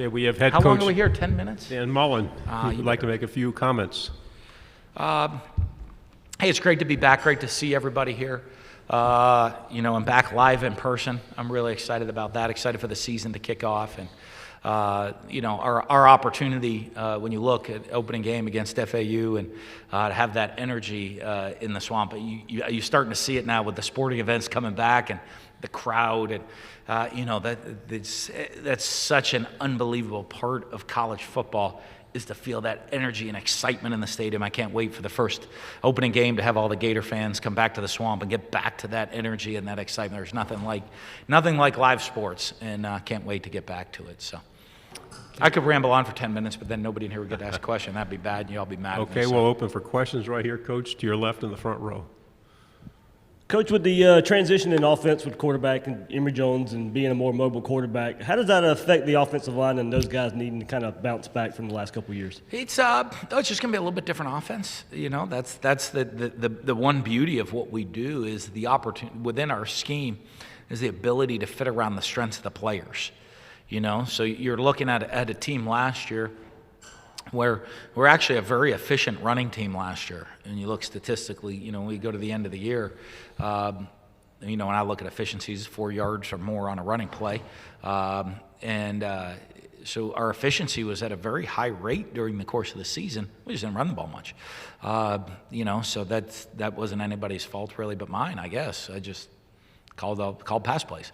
Okay, we have head How coach long are we here? 10 minutes? Dan Mullen. He would like to make a few comments. Hey, it's great to be back. Great to see everybody here. I'm back live in person. I'm really excited about that. Excited for the season to kick off, and our opportunity when you look at opening game against FAU and to have that energy in the Swamp. You're starting to see it now with the sporting events coming back and the crowd, and that's such an unbelievable part of college football, is to feel that energy and excitement in the stadium. I can't wait for the first opening game to have all the Gator fans come back to the Swamp and get back to that energy and that excitement. There's nothing like live sports, and can't wait to get back to it. So I could ramble on for 10 minutes, but then nobody in here would get to ask a question. That'd be bad, and y'all be mad at me. Okay, we'll open for questions right here, Coach, to your left in the front row. Coach, with the transition in offense with quarterback and Emory Jones and being a more mobile quarterback, how does that affect the offensive line and those guys needing to kind of bounce back from the last couple of years? It's just going to be a little bit different offense. That's the one beauty of what we do, is the opportunity within our scheme is the ability to fit around the strengths of the players. So you're looking at a team last year where we're actually a very efficient running team last year. And you look statistically, when we go to the end of the year, when I look at efficiencies, 4 yards or more on a running play. So our efficiency was at a very high rate during the course of the season. We just didn't run the ball much. So that wasn't anybody's fault really but mine, I guess. I just called pass plays.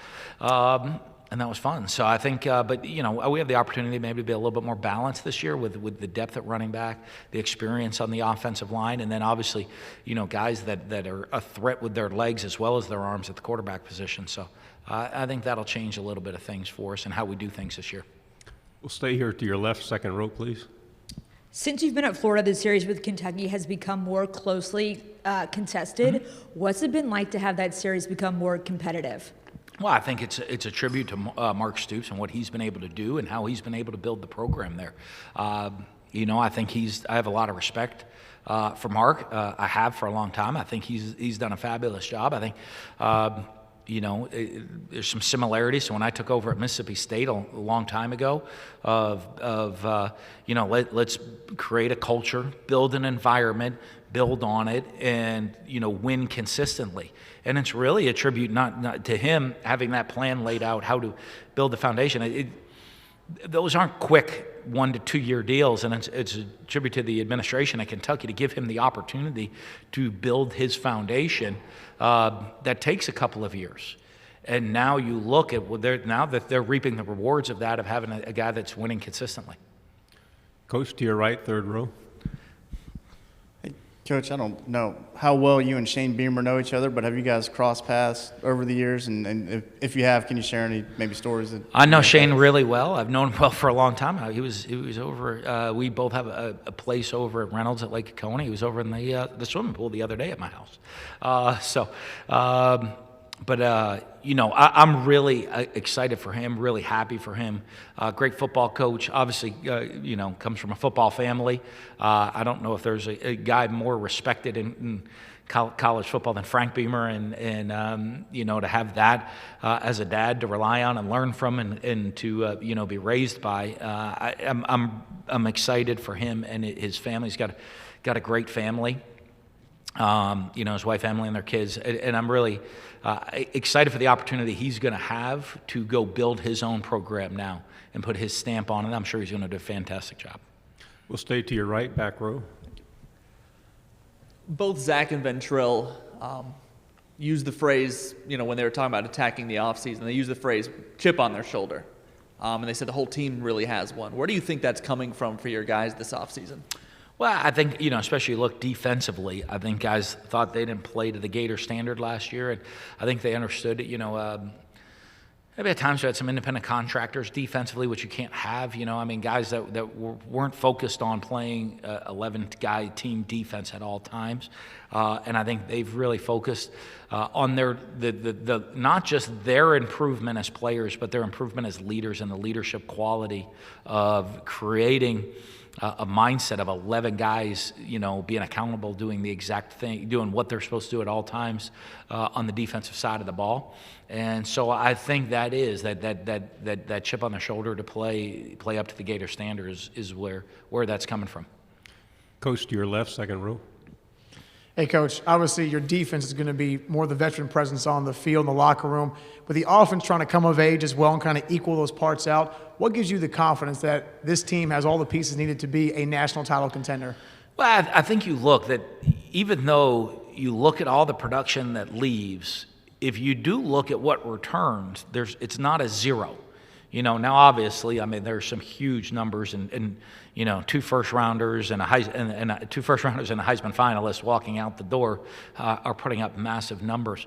And that was fun. So I think, we have the opportunity maybe to be a little bit more balanced this year with the depth at running back, the experience on the offensive line, and then obviously, guys that are a threat with their legs as well as their arms at the quarterback position. So I think that'll change a little bit of things for us and how we do things this year. We'll stay here to your left, second row, please. Since you've been at Florida, the series with Kentucky has become more closely contested. Mm-hmm. What's it been like to have that series become more competitive? Well, I think it's a tribute to Mark Stoops and what he's been able to do and how he's been able to build the program there. I think I have a lot of respect for Mark. I have for a long time. I think he's done a fabulous job. I think, there's some similarities. So when I took over at Mississippi State a long time ago let's create a culture, build an environment, build on it, and win consistently. And it's really a tribute not to him having that plan laid out, how to build the foundation. Those aren't quick 1 to 2 year deals, and it's a tribute to the administration at Kentucky to give him the opportunity to build his foundation. That takes a couple of years. And now you look at now that they're reaping the rewards of that, of having a guy that's winning consistently. Coach, to your right, third row. Coach, I don't know how well you and Shane Beamer know each other, but have you guys crossed paths over the years? And if you have, can you share any maybe stories? I know Shane really well. I've known him well for a long time. He was over. We both have a place over at Reynolds at Lake Oconee. He was over in the swimming pool the other day at my house. I'm really excited for him, really happy for him. Great football coach, obviously, comes from a football family. I don't know if there's a guy more respected in college football than Frank Beamer, and to have that as a dad to rely on and learn from and to be raised by. I'm excited for him and his family. He's got a great family. His wife Emily and their kids, and I'm really excited for the opportunity he's going to have to go build his own program now and put his stamp on it. I'm sure he's going to do a fantastic job. We'll stay to your right, back row. Both Zach and Ventrell used the phrase, when they were talking about attacking the offseason, they used the phrase chip on their shoulder. And they said the whole team really has one. Where do you think that's coming from for your guys this offseason? Well, I think, especially look defensively, I think guys thought they didn't play to the Gator standard last year, and I think they understood it. Maybe at times we had some independent contractors defensively, which you can't have. Guys that weren't focused on playing 11-guy team defense at all times, and I think they've really focused on the not just their improvement as players, but their improvement as leaders and the leadership quality of creating a mindset of 11 guys, being accountable, doing the exact thing, doing what they're supposed to do at all times on the defensive side of the ball. And so I think that is that chip on the shoulder to play up to the Gator standard is where that's coming from. Coach, to your left, second row. Hey, Coach, obviously your defense is going to be more the veteran presence on the field, in the locker room, but the offense trying to come of age as well and kind of equal those parts out. What gives you the confidence that this team has all the pieces needed to be a national title contender? Well, I think you look that even though you look at all the production that leaves, if you do look at what returns, it's not a zero. Now obviously, there's some huge numbers and 2 first-rounders and two first-rounders and a Heisman finalist walking out the door are putting up massive numbers.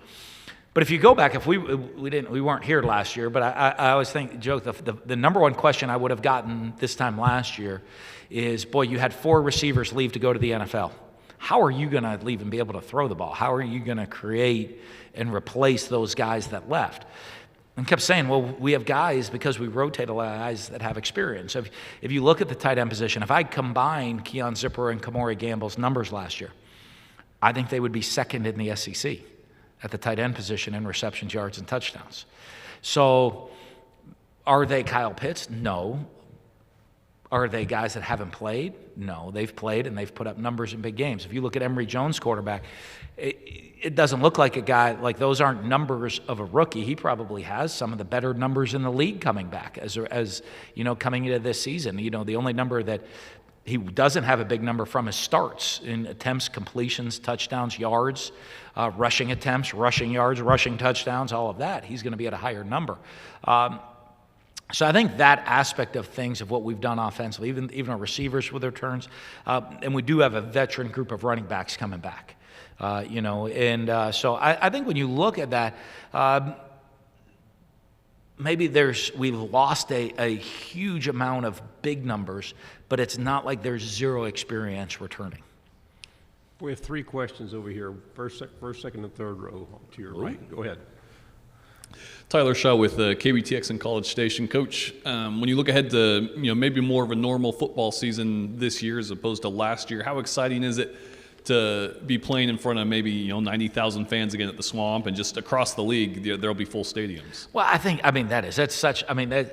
But if you go back, if we weren't here last year, but I always joke the number one question I would have gotten this time last year is, boy, you had 4 receivers leave to go to the NFL. How are you going to leave and be able to throw the ball? How are you going to create and replace those guys that left? And kept saying, well, we have guys, because we rotate a lot of guys that have experience. So if you look at the tight end position, if I combine Keon Zipper and Emory Gamble's numbers last year, I think they would be second in the SEC at the tight end position in receptions, yards, and touchdowns. So are they Kyle Pitts? No. Are they guys that haven't played? No. They've played, and they've put up numbers in big games. If you look at Emory Jones, quarterback, it doesn't look like a guy, like those aren't numbers of a rookie. He probably has some of the better numbers in the league coming back as coming into this season. The only number that he doesn't have a big number from is starts in attempts, completions, touchdowns, yards, rushing attempts, rushing yards, rushing touchdowns, all of that. He's going to be at a higher number. So I think that aspect of things, of what we've done offensively, even our receivers with their turns, and we do have a veteran group of running backs coming back. So I think when you look at that, maybe we've lost a huge amount of big numbers, but it's not like there's zero experience returning. We have 3 questions over here. First, second, and third row to your right. Go ahead. Tyler Shaw with KBTX and College Station. Coach, when you look ahead to maybe more of a normal football season this year as opposed to last year, how exciting is it to be playing in front of maybe 90,000 fans again at the Swamp, and just across the league there'll be full stadiums? Well, that's such. The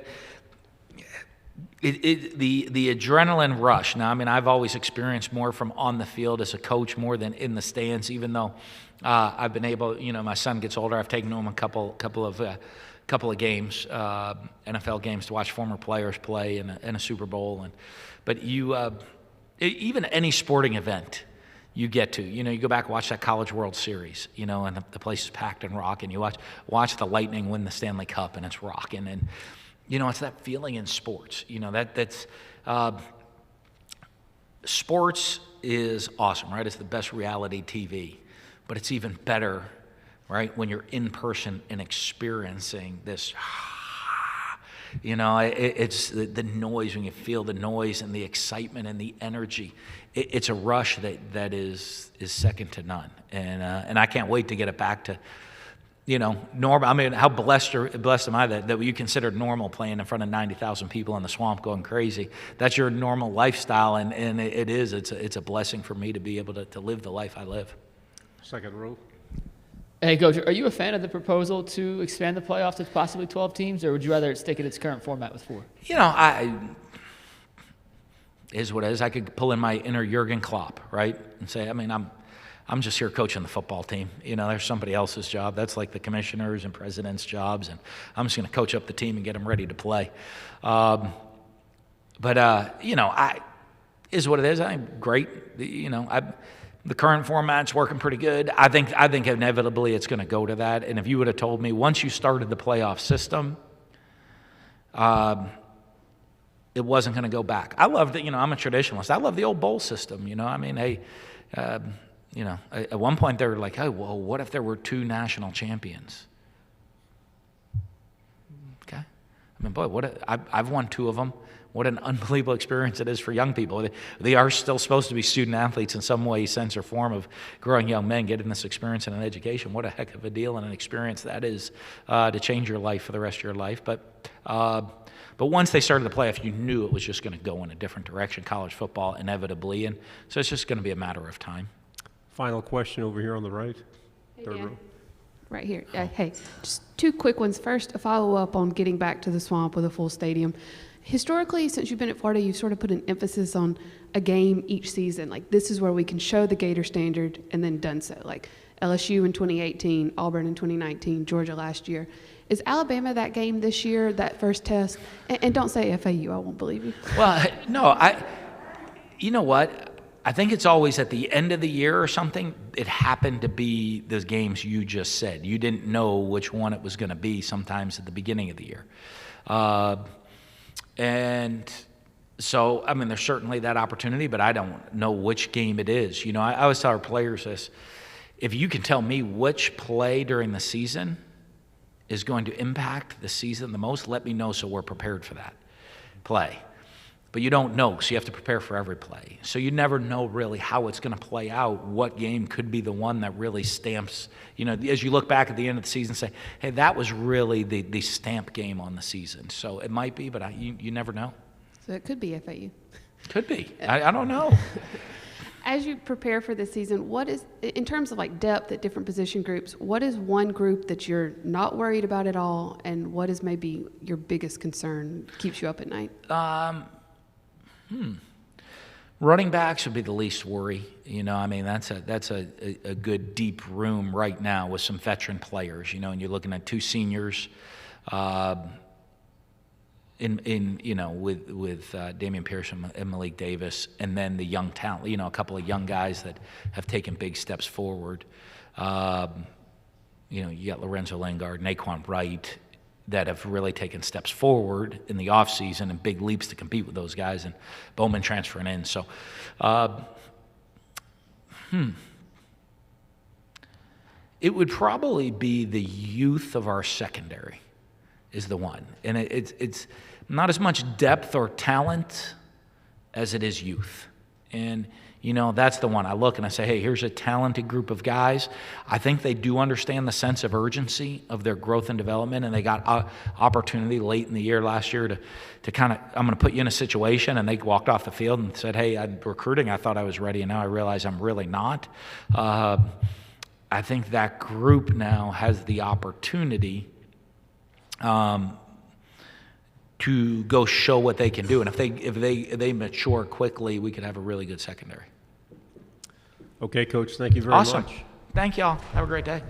adrenaline rush. Now, I've always experienced more from on the field as a coach more than in the stands, even though I've been able, my son gets older. I've taken him a couple of games, NFL games, to watch former players play in a Super Bowl. But even any sporting event you get to, you go back and watch that College World Series, and the place is packed and rocking. You watch the Lightning win the Stanley Cup, and it's rocking. And it's that feeling in sports. Sports is awesome, right? It's the best reality TV. But it's even better, right, when you're in person and experiencing this. It's the noise, when you feel the noise and the excitement and the energy. It's a rush that is second to none. And I can't wait to get it back to, normal. How blessed am I that you consider normal playing in front of 90,000 people in the Swamp going crazy? That's your normal lifestyle, and it's a blessing for me to be able to live the life I live. Second row. Hey, Coach, are you a fan of the proposal to expand the playoff to possibly 12 teams, or would you rather stick at its current format with 4? Is what it is. I could pull in my inner Jurgen Klopp, right, and say, I'm just here coaching the football team. There's somebody else's job. That's like the commissioners and presidents' jobs, and I'm just going to coach up the team and get them ready to play. Is what it is. I'm great. The current format's working pretty good. I think inevitably it's going to go to that. And if you would have told me once you started the playoff system, it wasn't going to go back. I love that. I'm a traditionalist. I love the old bowl system. At one point they were like, oh, well, what if there were 2 national champions? Okay. Boy, I've won 2 of them. what an unbelievable experience it is for young people. They are still supposed to be student athletes in some way, sense, or form of growing young men, getting this experience and an education. What a heck of a deal and an experience that is to change your life for the rest of your life. But once they started the playoff, you knew it was just going to go in a different direction, college football, inevitably. And so it's just going to be a matter of time. Final question over here on the right. Third row. Right here. Hey, just two quick ones. First, a follow-up on getting back to the Swamp with a full stadium. Historically, since you've been at Florida, you've sort of put an emphasis on a game each season. Like, this is where we can show the Gator standard and then done so. Like LSU in 2018, Auburn in 2019, Georgia last year. Is Alabama that game this year, that first test? And don't say FAU, I won't believe you. Well, no, you know what? I think it's always at the end of the year or something. It happened to be the games you just said. You didn't know which one it was going to be sometimes at the beginning of the year. And so, I mean, there's certainly that opportunity, but I don't know which game it is. You know, I always tell our players this. If you can tell me which play during the season is going to impact the season the most, let me know so we're prepared for that play. But you don't know, so you have to prepare for every play. So you never know really how it's going to play out, what game could be the one that really stamps, you know, as you look back at the end of the season and say, hey, that was really the stamp game on the season. So it might be, but you never know. So it could be FAU. Could be. I don't know. As you prepare for this season, what is, in terms of like depth at different position groups, what is one group that you're not worried about at all, and what is maybe your biggest concern, keeps you up at night? Running backs would be the least worry. You know, I mean, that's a good deep room right now with some veteran players. You know, and you're looking at two seniors, with Damian Pierce and Malik Davis, and then the young talent. You know, a couple of young guys that have taken big steps forward. You know, you got Lorenzo Lingard, Naquan Wright, that have really taken steps forward in the offseason and big leaps to compete with those guys, and Bowman transferring in. So, it would probably be the youth of our secondary is the one. And it's not as much depth or talent as it is youth. And, you know, that's the one. I look and I say, hey, here's a talented group of guys. I think they do understand the sense of urgency of their growth and development, and they got opportunity late in the year last year to kind of, I'm going to put you in a situation, and they walked off the field and said, hey, I'm recruiting. I thought I was ready, and now I realize I'm really not. I think that group now has the opportunity to go show what they can do. And if they mature quickly, we could have a really good secondary. Okay, Coach, thank you very Awesome. much. Thank y'all. Have a great day.